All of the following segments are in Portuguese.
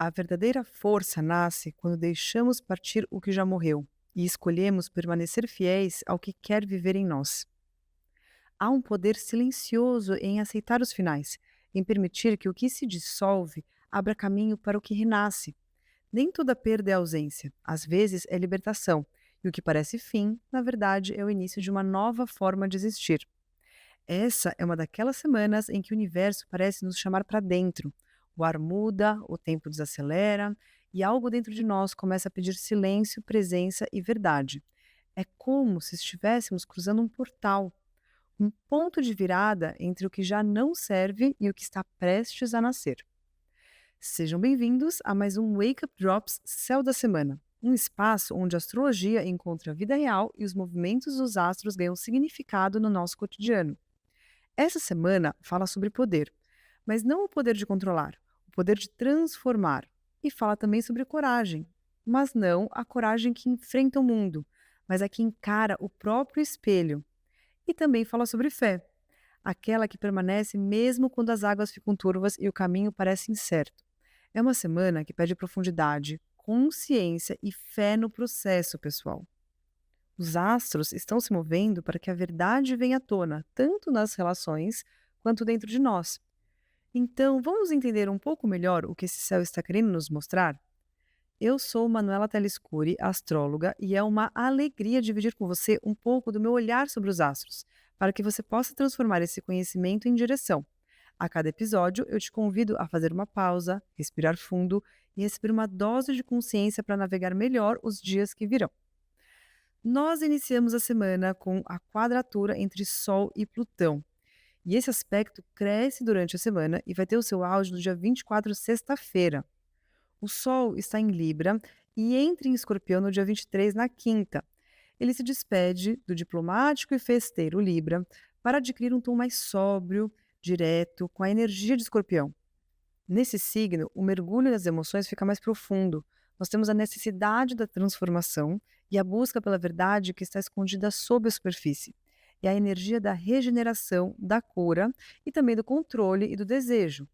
A verdadeira força nasce quando deixamos partir o que já morreu e escolhemos permanecer fiéis ao que quer viver em nós. Há um poder silencioso em aceitar os finais, em permitir que o que se dissolve abra caminho para o que renasce. Nem toda perda é ausência, às vezes é libertação, e o que parece fim, na verdade, é o início de uma nova forma de existir. Essa é uma daquelas semanas em que o universo parece nos chamar para dentro. O ar muda, o tempo desacelera e algo dentro de nós começa a pedir silêncio, presença e verdade. É como se estivéssemos cruzando um portal, um ponto de virada entre o que já não serve e o que está prestes a nascer. Sejam bem-vindos a mais um Wake Up Drops Céu da Semana, um espaço onde a astrologia encontra a vida real e os movimentos dos astros ganham significado no nosso cotidiano. Essa semana fala sobre poder, mas não o poder de controlar, o poder de transformar. E fala também sobre coragem, mas não a coragem que enfrenta o mundo, mas a que encara o próprio espelho. E também fala sobre fé, aquela que permanece mesmo quando as águas ficam turvas e o caminho parece incerto. É uma semana que pede profundidade, consciência e fé no processo, pessoal. Os astros estão se movendo para que a verdade venha à tona, tanto nas relações quanto dentro de nós. Então, vamos entender um pouco melhor o que esse céu está querendo nos mostrar? Eu sou Manuela Telescuri, astróloga, e é uma alegria dividir com você um pouco do meu olhar sobre os astros, para que você possa transformar esse conhecimento em direção. A cada episódio, eu te convido a fazer uma pausa, respirar fundo e receber uma dose de consciência para navegar melhor os dias que virão. Nós iniciamos a semana com a quadratura entre Sol e Plutão. E esse aspecto cresce durante a semana e vai ter o seu auge no dia 24, sexta-feira. O Sol está em Libra e entra em Escorpião no dia 23, na quinta. Ele se despede do diplomático e festeiro Libra para adquirir um tom mais sóbrio, direto, com a energia de Escorpião. Nesse signo, o mergulho nas emoções fica mais profundo. Nós temos a necessidade da transformação e a busca pela verdade que está escondida sob a superfície. É a energia da regeneração, da cura e também do controle e do desejo.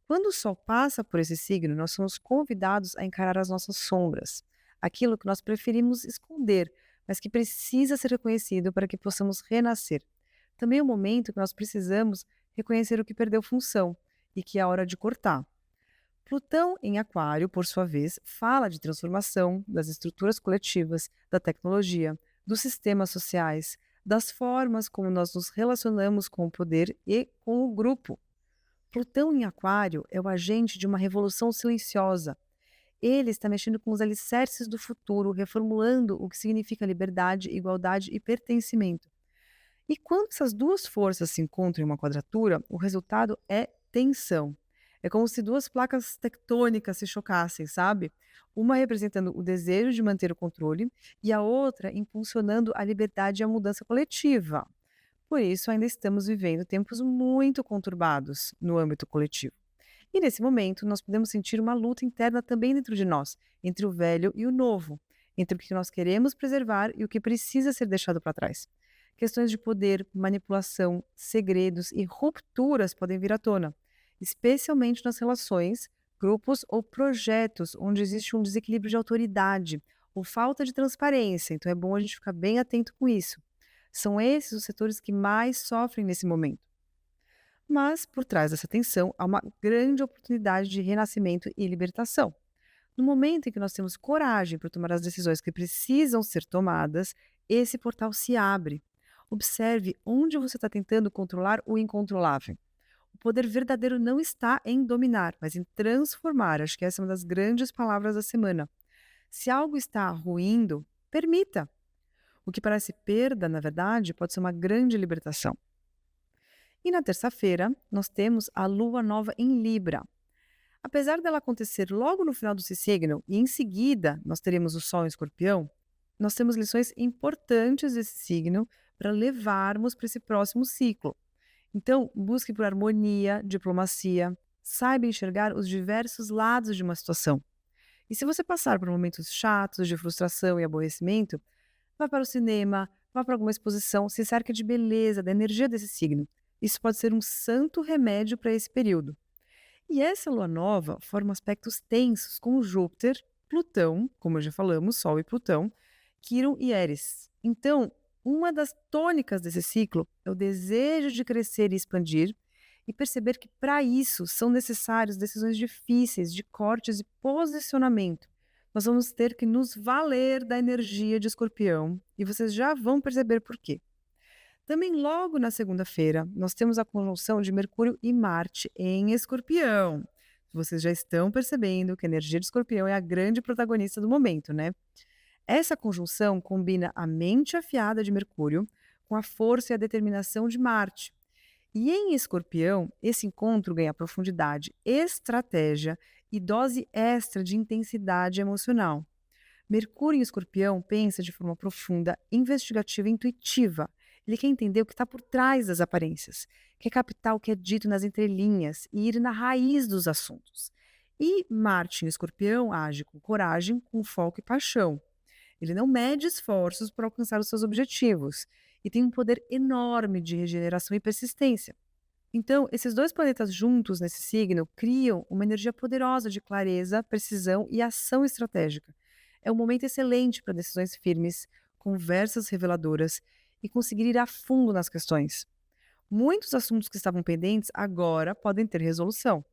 Quando o Sol passa por esse signo, nós somos convidados a encarar as nossas sombras, aquilo que nós preferimos esconder, mas que precisa ser reconhecido para que possamos renascer. Também é o momento que nós precisamos reconhecer o que perdeu função e que é hora de cortar. Plutão em Aquário, por sua vez, fala de transformação das estruturas coletivas, da tecnologia, dos sistemas sociais, das formas como nós nos relacionamos com o poder e com o grupo. Plutão em Aquário é o agente de uma revolução silenciosa. Ele está mexendo com os alicerces do futuro, reformulando o que significa liberdade, igualdade e pertencimento. E quando essas duas forças se encontram em uma quadratura, o resultado é tensão. É como se duas placas tectônicas se chocassem, sabe? Uma representando o desejo de manter o controle e a outra impulsionando a liberdade e a mudança coletiva. Por isso, ainda estamos vivendo tempos muito conturbados no âmbito coletivo. E nesse momento, nós podemos sentir uma luta interna também dentro de nós, entre o velho e o novo, entre o que nós queremos preservar e o que precisa ser deixado para trás. Questões de poder, manipulação, segredos e rupturas podem vir à tona, especialmente nas relações, grupos ou projetos onde existe um desequilíbrio de autoridade ou falta de transparência. Então é bom a gente ficar bem atento com isso. São esses os setores que mais sofrem nesse momento. Mas, por trás dessa tensão, há uma grande oportunidade de renascimento e libertação. No momento em que nós temos coragem para tomar as decisões que precisam ser tomadas, esse portal se abre. Observe onde você está tentando controlar o incontrolável. O poder verdadeiro não está em dominar, mas em transformar. Acho que essa é uma das grandes palavras da semana. Se algo está ruindo, permita. O que parece perda, na verdade, pode ser uma grande libertação. E na terça-feira, nós temos a lua nova em Libra. Apesar dela acontecer logo no final desse signo e em seguida nós teremos o Sol em Escorpião, nós temos lições importantes desse signo para levarmos para esse próximo ciclo. Então, busque por harmonia, diplomacia, saiba enxergar os diversos lados de uma situação. E se você passar por momentos chatos de frustração e aborrecimento, vá para o cinema, vá para alguma exposição, se cerque de beleza, da energia desse signo. Isso pode ser um santo remédio para esse período. E essa lua nova forma aspectos tensos com Júpiter, Plutão, como já falamos, Sol e Plutão, Quirón e Eris. Então, uma das tônicas desse ciclo é o desejo de crescer e expandir, e perceber que para isso são necessárias decisões difíceis de cortes e posicionamento. Nós vamos ter que nos valer da energia de Escorpião, e vocês já vão perceber por quê. Também logo na segunda-feira, nós temos a conjunção de Mercúrio e Marte em Escorpião. Vocês já estão percebendo que a energia de Escorpião é a grande protagonista do momento, né? Essa conjunção combina a mente afiada de Mercúrio com a força e a determinação de Marte. E em Escorpião, esse encontro ganha profundidade, estratégia e dose extra de intensidade emocional. Mercúrio em Escorpião pensa de forma profunda, investigativa e intuitiva. Ele quer entender o que está por trás das aparências, quer captar o que é dito nas entrelinhas e ir na raiz dos assuntos. E Marte em Escorpião age com coragem, com foco e paixão. Ele não mede esforços para alcançar os seus objetivos e tem um poder enorme de regeneração e persistência. Então, esses dois planetas juntos nesse signo criam uma energia poderosa de clareza, precisão e ação estratégica. É um momento excelente para decisões firmes, conversas reveladoras e conseguir ir a fundo nas questões. Muitos assuntos que estavam pendentes agora podem ter resolução.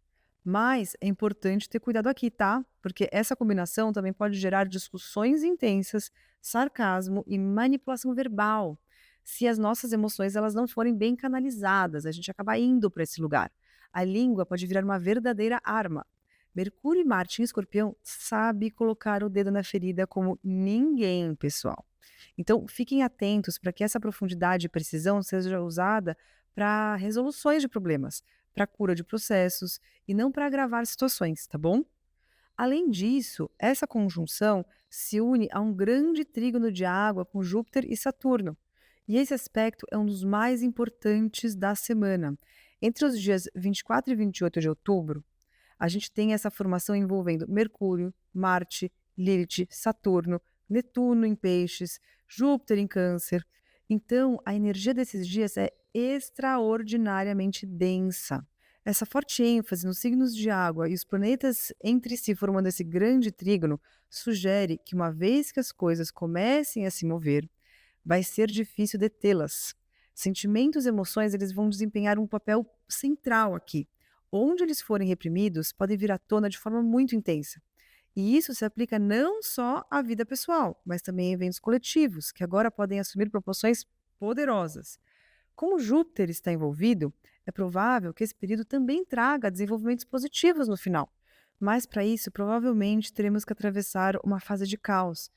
Mas é importante ter cuidado aqui, tá? Porque essa combinação também pode gerar discussões intensas, sarcasmo e manipulação verbal. Se as nossas emoções elas não forem bem canalizadas, a gente acaba indo para esse lugar. A língua pode virar uma verdadeira arma. Mercúrio e Marte em Escorpião sabe colocar o dedo na ferida como ninguém, pessoal. Então, fiquem atentos para que essa profundidade e precisão seja usada para resoluções de problemas, para cura de processos e não para agravar situações, tá bom? Além disso, essa conjunção se une a um grande trígono de água com Júpiter e Saturno. E esse aspecto é um dos mais importantes da semana. Entre os dias 24 e 28 de outubro, a gente tem essa formação envolvendo Mercúrio, Marte, Lilith, Saturno, Netuno em Peixes, Júpiter em Câncer. Então, a energia desses dias é extraordinariamente densa. Essa forte ênfase nos signos de água e os planetas entre si formando esse grande trígono sugere que, uma vez que as coisas comecem a se mover, vai ser difícil detê-las. Sentimentos e emoções eles vão desempenhar um papel central aqui. Onde eles forem reprimidos, podem vir à tona de forma muito intensa. E isso se aplica não só à vida pessoal, mas também a eventos coletivos, que agora podem assumir proporções poderosas. Como Júpiter está envolvido, é provável que esse período também traga desenvolvimentos positivos no final. Mas para isso, provavelmente teremos que atravessar uma fase de caos,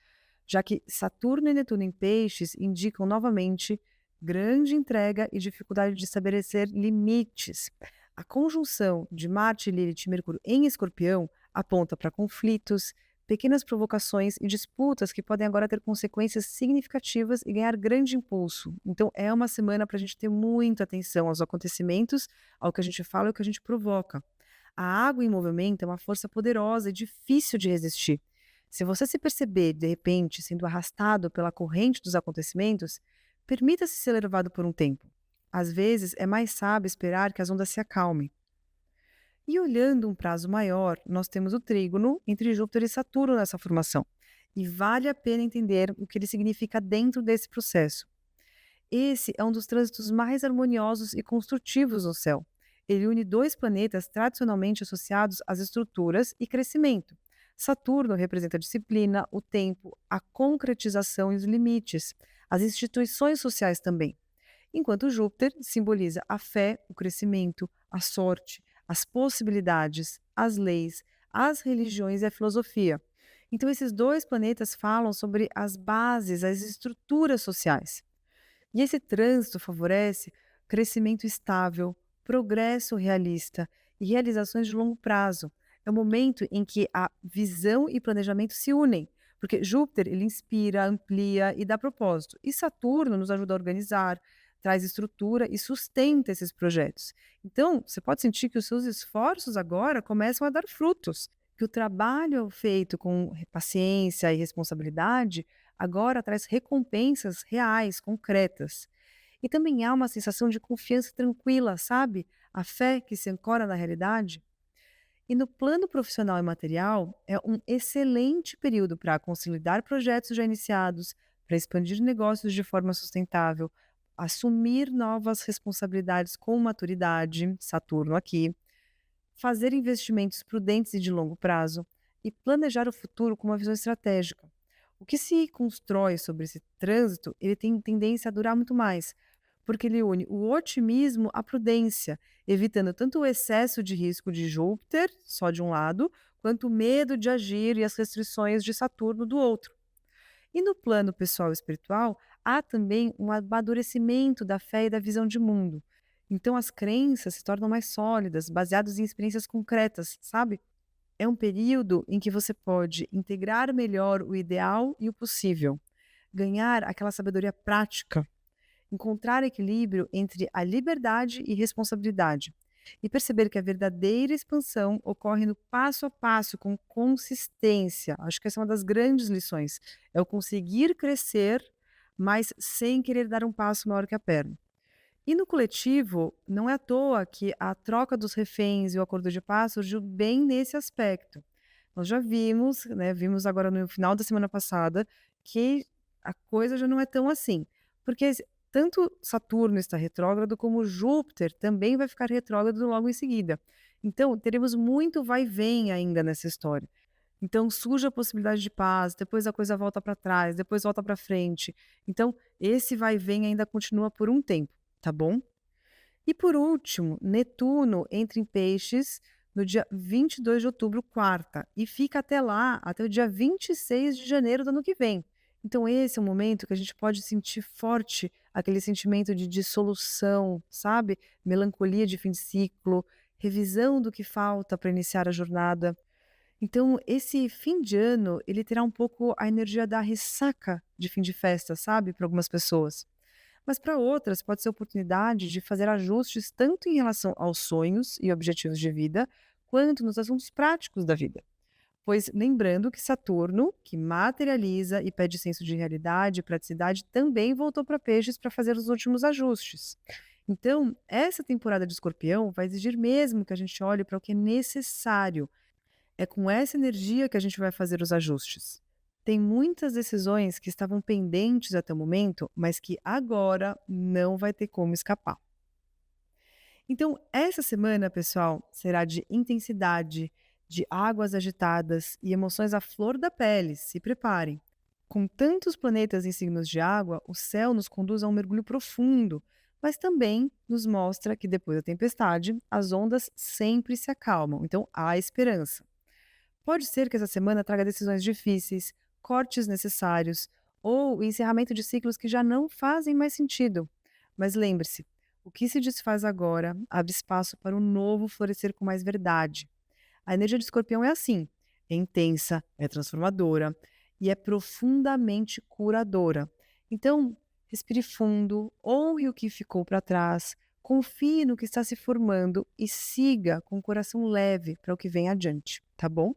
já que Saturno e Netuno em Peixes indicam novamente grande entrega e dificuldade de estabelecer limites. A conjunção de Marte, Lilith e Mercúrio em Escorpião aponta para conflitos, pequenas provocações e disputas que podem agora ter consequências significativas e ganhar grande impulso. Então, é uma semana para a gente ter muita atenção aos acontecimentos, ao que a gente fala e ao que a gente provoca. A água em movimento é uma força poderosa e difícil de resistir. Se você se perceber, de repente, sendo arrastado pela corrente dos acontecimentos, permita-se ser levado por um tempo. Às vezes, é mais sábio esperar que as ondas se acalmem. E olhando um prazo maior, nós temos o trígono entre Júpiter e Saturno nessa formação. E vale a pena entender o que ele significa dentro desse processo. Esse é um dos trânsitos mais harmoniosos e construtivos no céu. Ele une dois planetas tradicionalmente associados às estruturas e crescimento. Saturno representa a disciplina, o tempo, a concretização e os limites, as instituições sociais também. Enquanto Júpiter simboliza a fé, o crescimento, a sorte, as possibilidades, as leis, as religiões e a filosofia. Então, esses dois planetas falam sobre as bases, as estruturas sociais. E esse trânsito favorece crescimento estável, progresso realista e realizações de longo prazo. É o momento em que a visão e planejamento se unem, porque Júpiter ele inspira, amplia e dá propósito, e Saturno nos ajuda a organizar, traz estrutura e sustenta esses projetos. Então, você pode sentir que os seus esforços agora começam a dar frutos, que o trabalho feito com paciência e responsabilidade agora traz recompensas reais, concretas. E também há uma sensação de confiança tranquila, sabe? A fé que se ancora na realidade. E no plano profissional e material, é um excelente período para consolidar projetos já iniciados, para expandir negócios de forma sustentável, assumir novas responsabilidades com maturidade, Saturno aqui, fazer investimentos prudentes e de longo prazo e planejar o futuro com uma visão estratégica. O que se constrói sobre esse trânsito, ele tem tendência a durar muito mais, porque ele une o otimismo à prudência, evitando tanto o excesso de risco de Júpiter, só de um lado, quanto o medo de agir e as restrições de Saturno do outro. E no plano pessoal e espiritual, há também um amadurecimento da fé e da visão de mundo. Então as crenças se tornam mais sólidas, baseadas em experiências concretas, sabe? É um período em que você pode integrar melhor o ideal e o possível, ganhar aquela sabedoria prática, encontrar equilíbrio entre a liberdade e responsabilidade e perceber que a verdadeira expansão ocorre no passo a passo, com consistência. Acho que essa é uma das grandes lições. É o conseguir crescer, mas sem querer dar um passo maior que a perna. E no coletivo, não é à toa que a troca dos reféns e o acordo de paz surgiu bem nesse aspecto. Nós já vimos, né, vimos agora no final da semana passada, que a coisa já não é tão assim. Porque tanto Saturno está retrógrado, como Júpiter também vai ficar retrógrado logo em seguida. Então, teremos muito vai e vem ainda nessa história. Então, surge a possibilidade de paz, depois a coisa volta para trás, depois volta para frente. Então, esse vai e vem ainda continua por um tempo, tá bom? E por último, Netuno entra em Peixes no dia 22 de outubro, quarta, e fica até lá, até o dia 26 de janeiro do ano que vem. Então esse é um momento que a gente pode sentir forte aquele sentimento de dissolução, sabe? Melancolia de fim de ciclo, revisão do que falta para iniciar a jornada. Então esse fim de ano, ele terá um pouco a energia da ressaca de fim de festa, sabe? Para algumas pessoas. Mas para outras, pode ser oportunidade de fazer ajustes tanto em relação aos sonhos e objetivos de vida, quanto nos assuntos práticos da vida. Pois lembrando que Saturno, que materializa e pede senso de realidade e praticidade, também voltou para Peixes para fazer os últimos ajustes. Então, essa temporada de Escorpião vai exigir mesmo que a gente olhe para o que é necessário. É com essa energia que a gente vai fazer os ajustes. Tem muitas decisões que estavam pendentes até o momento, mas que agora não vai ter como escapar. Então, essa semana, pessoal, será de intensidade, de águas agitadas e emoções à flor da pele. Se preparem. Com tantos planetas em signos de água, o céu nos conduz a um mergulho profundo, mas também nos mostra que depois da tempestade, as ondas sempre se acalmam. Então, há esperança. Pode ser que essa semana traga decisões difíceis, cortes necessários ou o encerramento de ciclos que já não fazem mais sentido. Mas lembre-se, o que se desfaz agora abre espaço para o novo florescer com mais verdade. A energia de Escorpião é assim: é intensa, é transformadora e é profundamente curadora. Então, respire fundo, honre o que ficou para trás, confie no que está se formando e siga com o coração leve para o que vem adiante, tá bom?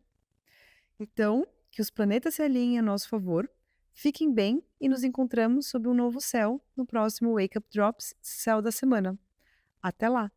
Então, que os planetas se alinhem a nosso favor. Fiquem bem e nos encontramos sob um novo céu no próximo Wake Up Drops Céu da Semana. Até lá!